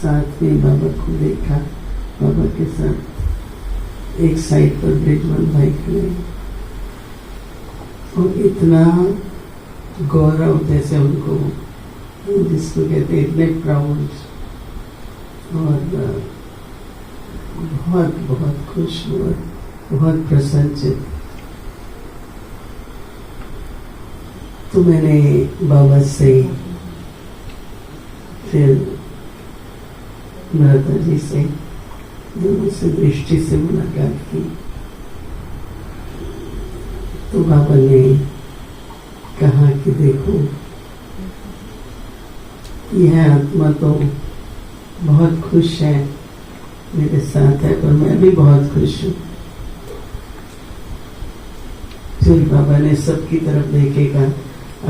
साथ में बाबा को देखा, बाबा के साथ एक साइड पर ब्रिजमल भाई खड़े और इतना गौरव जैसे उनको, जिसको कहते हैं इतने प्राउड और बहुत बहुत खुश हुआ, बहुत प्रसन्नचित। तो मैंने बाबा से फिर माता जी से दोनों से दृष्टि से मुलाकात की। तो बाबा ने कहा कि देखो, यह आत्मा तो बहुत खुश है, मेरे साथ है, पर मैं भी बहुत खुश हूँ। फिर बाबा ने सबकी तरफ देखेगा,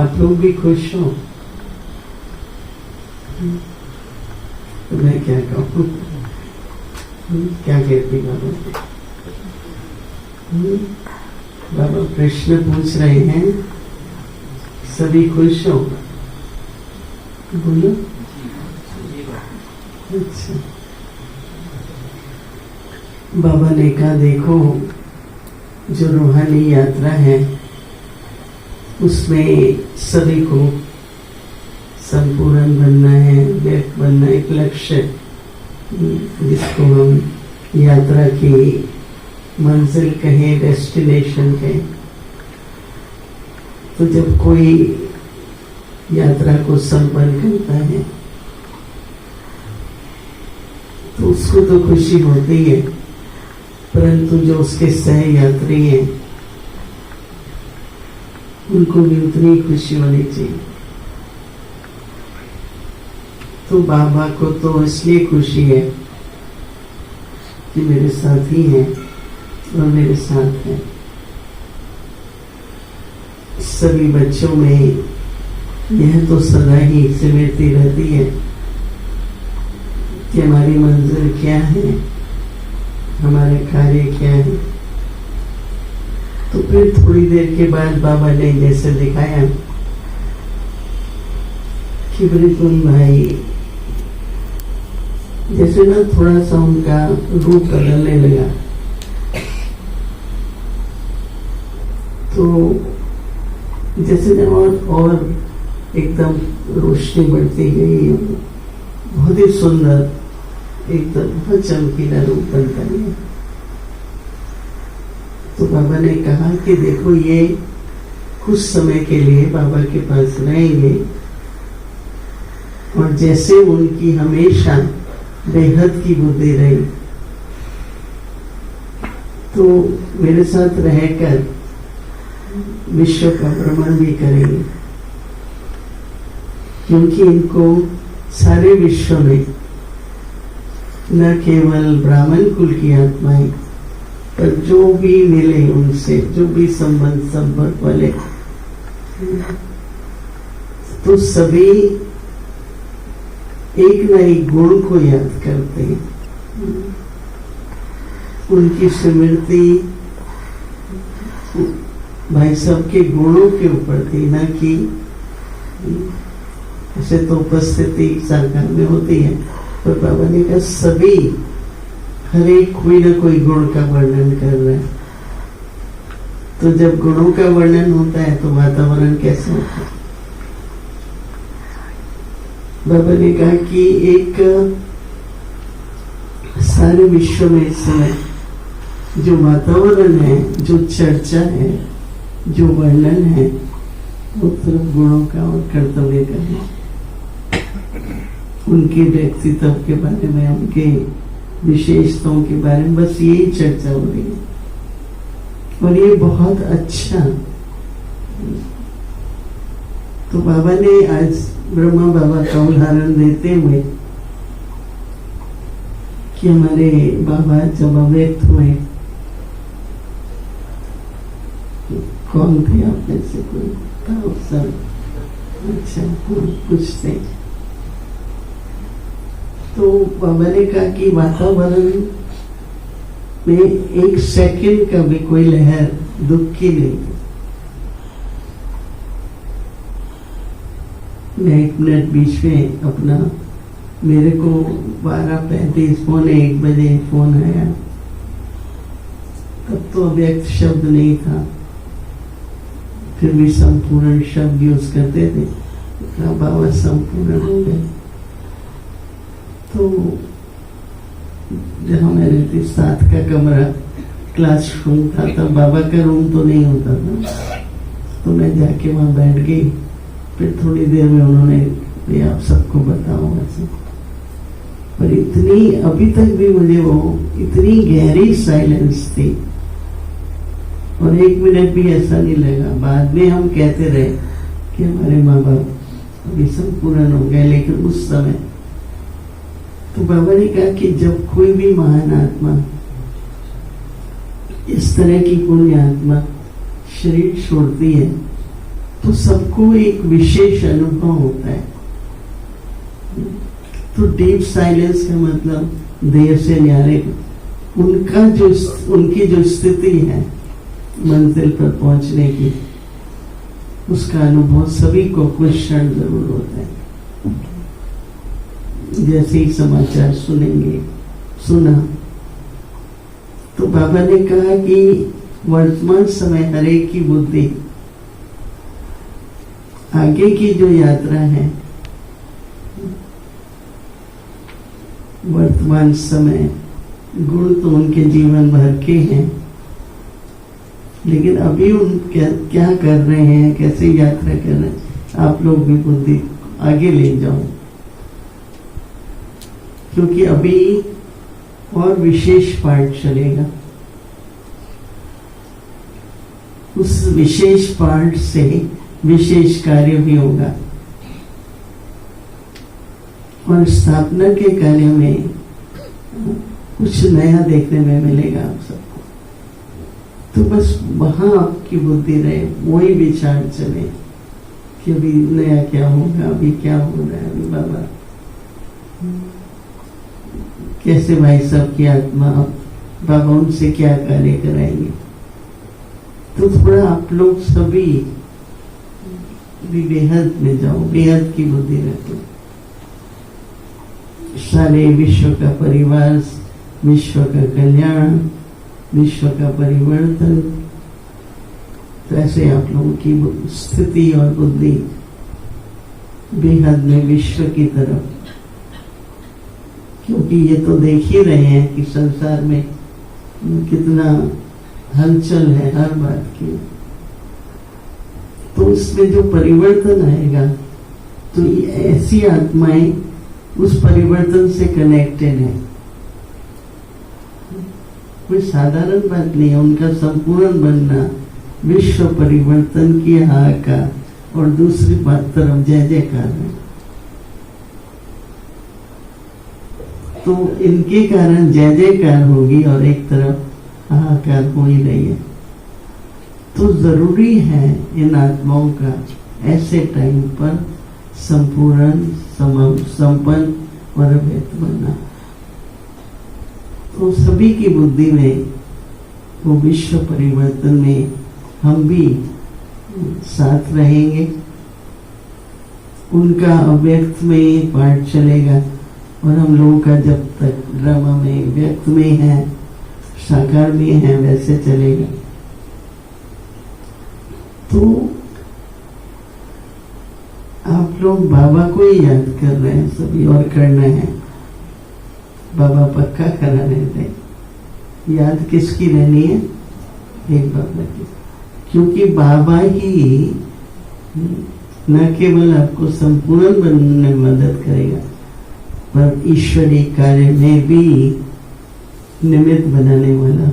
आप लोग भी खुश हो? तो मैं क्या कहूँ, क्या कहती बाबा? बाबा प्रश्न पूछ रहे हैं, सभी खुश हो? बोलो। अच्छा। बाबा ने कहा देखो, जो रूहानी यात्रा है उसमें सभी को संपूर्ण बनना है, व्यक्त बनना, एक लक्ष्य जिसको हम यात्रा की मंजिल कहें, डेस्टिनेशन कहें। तो जब कोई यात्रा को संपन्न करता है तो उसको तो खुशी होती है, परंतु जो उसके सह यात्री हैं उनको भी उतनी खुशी होनी चाहिए। तो बाबा को तो इसलिए खुशी है कि मेरे साथी हैं और मेरे साथ हैं। सभी बच्चों में यह तो सदा ही सिमरती रहती है कि हमारी मंजिल क्या है, हमारे कार्य क्या है। तो फिर थोड़ी देर के बाद बाबा ने जैसे दिखाया कि ब्रिजमल भाई जैसे ना थोड़ा सा उनका रूप बदलने लगा। तो जैसे ना और एकदम रोशनी बढ़ती गई, बहुत ही सुंदर, एकदम बहुत चमकीला रूप बनता गया। तो बाबा ने कहा कि देखो, ये कुछ समय के लिए बाबा के पास रहेंगे और जैसे उनकी हमेशा बेहद की बुद्धि रही, तो मेरे साथ रहकर विश्व का भ्रमण भी करेंगे, क्योंकि इनको सारे विश्व में न केवल ब्राह्मण कुल की आत्माएं, पर जो भी मिले उनसे, जो भी संपर्क वाले, तो सभी एक न एक गुण को याद करते हैं। उनकी स्मृति भाई साहब के गुणों के ऊपर थी, न कि ऐसे तो उपस्थिति साकार में होती है, पर बाबा ने कहा सभी हर एक कोई ना कोई गुण का वर्णन कर रहा है। तो जब गुणों का वर्णन होता है तो वातावरण कैसा होता है? बाबा ने कहा कि एक सारे विश्व में इस समय जो वातावरण है, जो चर्चा है, जो वर्णन है, वो सिर्फ गुणों का और कर्तव्य का है। उनके व्यक्तित्व के बारे में, उनके विशेषताओं के बारे में बस यही चर्चा हो रही है, और ये बहुत अच्छा। तो बाबा ने आज ब्रह्मा बाबा का उदाहरण देते हुए कि हमारे बाबा जब अव्यक्त हुए, कौन थे आप में से कोई था उस समय? अच्छा, कुछ थे। तो बाबा ने कहा कि वातावरण में एक सेकंड का भी कोई लहर दुख की नहीं थी। मैं 1 मिनट बीच में अपना मेरे को 12:35 पौने 1 बजे फोन आया। तब तो अव्यक्त शब्द नहीं था, फिर भी संपूर्ण शब्द यूज करते थे। बाबा संपूर्ण हो गए। तो जहाँ मैं रहती 7 का कमरा क्लासरूम था, तब बाबा का रूम तो नहीं होता था, तो मैं जाके वहां बैठ गई। फिर थोड़ी देर में उन्होंने भी आप सबको बताओ वैसे, पर इतनी अभी तक भी मुझे वो इतनी गहरी साइलेंस थी, और 1 मिनट भी ऐसा नहीं लगा। बाद में हम कहते रहे कि हमारे माँ बाप अभी संपूर्ण हो गए, लेकिन उस समय तो बाबा ने कहा कि जब कोई भी महान आत्मा, इस तरह की पुण्य आत्मा शरीर छोड़ती है, तो सबको एक विशेष अनुभव होता है। तो डीप साइलेंस का मतलब देर से न्यारे, उनकी जो स्थिति है मंजिल पर पहुंचने की, उसका अनुभव सभी को कुछ क्षण जरूर होता है। जैसे ही समाचार सुना तो बाबा ने कहा कि वर्तमान समय हर एक की बुद्धि आगे की जो यात्रा है, वर्तमान समय गुण तो उनके जीवन भर के हैं, लेकिन अभी उन क्या कर रहे हैं, कैसे यात्रा कर रहे हैं, आप लोग भी बुद्धि आगे ले जाओ, क्योंकि अभी और विशेष पाठ चलेगा। उस विशेष पाठ से विशेष कार्य भी होगा, और स्थापना के कार्य में कुछ नया देखने में मिलेगा आप सबको। तो बस वहां आपकी बुद्धि रहे, वही विचार चले कि अभी नया क्या होगा, अभी क्या हो रहा है, अभी बाबा कैसे भाई साहब की आत्मा, बाबा उनसे क्या कार्य कराएंगे। तो थोड़ा आप लोग सभी बेहद में जाओ, बेहद की बुद्धि रखो। सारे विश्व का परिवार, विश्व का कल्याण, विश्व का परिवर्तन, तो ऐसे आप लोगों की स्थिति और बुद्धि बेहद में विश्व की तरफ, क्योंकि ये तो देख ही रहे हैं कि संसार में कितना हलचल है हर बात की। तो उसमें जो परिवर्तन आएगा, तो ये ऐसी आत्माएं उस परिवर्तन से कनेक्टेड है। कोई साधारण बात नहीं है, उनका संपूर्ण बनना विश्व परिवर्तन की हाहाकार, और दूसरी बात तरफ जय जयकार है। तो इनके कारण जय जयकार होगी और एक तरफ हाहाकार हो ही रही है। तो जरूरी है इन आत्माओं का ऐसे टाइम पर संपूर्ण संपन्न और अव्यक्त बनना। तो सभी की बुद्धि में वो विश्व परिवर्तन में हम भी साथ रहेंगे। उनका अव्यक्त में पाठ चलेगा, और हम लोगों का जब तक ड्रामा में व्यक्त में है, साकार में है, वैसे चलेगा। तो आप लोग बाबा को ही याद कर रहे हैं सभी, और करना है। बाबा पक्का करा रहे थे, याद किसकी रहनी है? एक बाबा की, क्योंकि बाबा ही न केवल आपको संपूर्ण बनने में मदद करेगा, पर ईश्वरीय कार्य में भी निमित्त बनाने वाला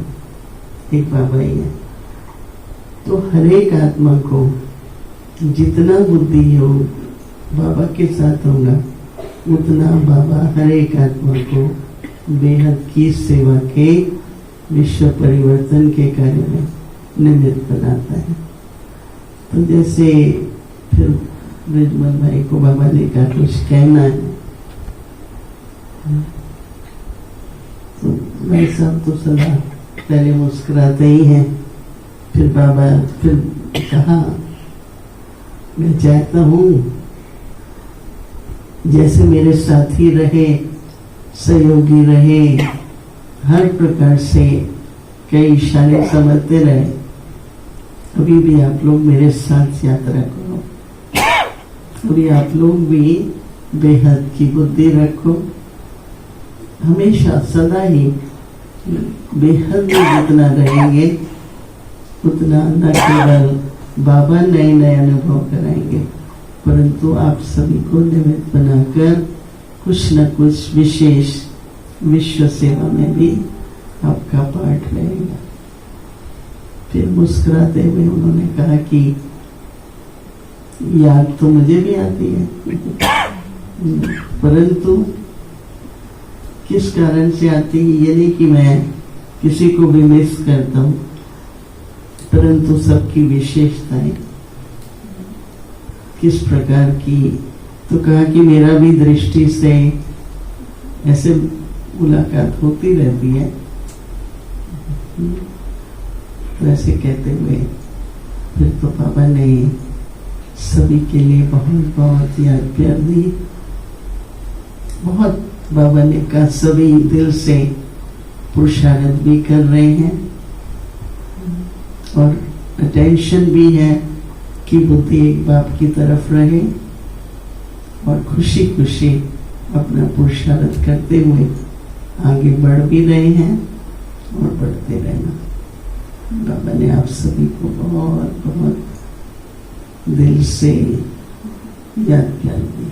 एक बाबा ही है। तो हर एक आत्मा को जितना बुद्धि योग बाबा के साथ होगा, उतना बाबा हर एक आत्मा को बेहद की सेवा के विश्व परिवर्तन के कार्य में निमित्त बनाता है। तो जैसे फिर ब्रिजमन भाई को बाबा ने कहा कुछ कहना है, तो भाई साहब तो सदा पहले मुस्कुराते ही हैं, फिर बाबा फिर कहा, मैं चाहता हूं जैसे मेरे साथी रहे, सहयोगी रहे, हर प्रकार से कई इशारे समझते रहे, अभी भी आप लोग मेरे साथ यात्रा करो। अभी आप लोग भी बेहद की बुद्धि रखो, हमेशा सदा ही बेहद में जितना रहेंगे उतना न केवल बाबा नए नए अनुभव कराएंगे, परंतु आप सभी को निमित्त बनाकर कुछ न कुछ विशेष विश्व सेवा में भी आपका पाठ रहेगा। फिर मुस्कुराते हुए उन्होंने कहा कि याद तो मुझे भी आती है, परंतु किस कारण से आती है, ये नहीं कि मैं किसी को भी मिस करता हूं, परंतु सबकी विशेषताएं किस प्रकार की। तो कहा कि मेरा भी दृष्टि से ऐसे मुलाकात होती रहती है। तो ऐसे कहते हुए फिर तो बाबा ने सभी के लिए बहुत बहुत याद प्यार दी। बहुत बाबा ने कहा सभी दिल से पुरुषार्थ भी कर रहे हैं और अटेंशन भी है कि बुद्धि एक बाप की तरफ रहे और खुशी खुशी अपना पुरुषार्थ करते हुए आगे बढ़ भी रहे हैं और बढ़ते रहना। बाबा ने आप सभी को बहुत बहुत दिल से याद प्यार दी।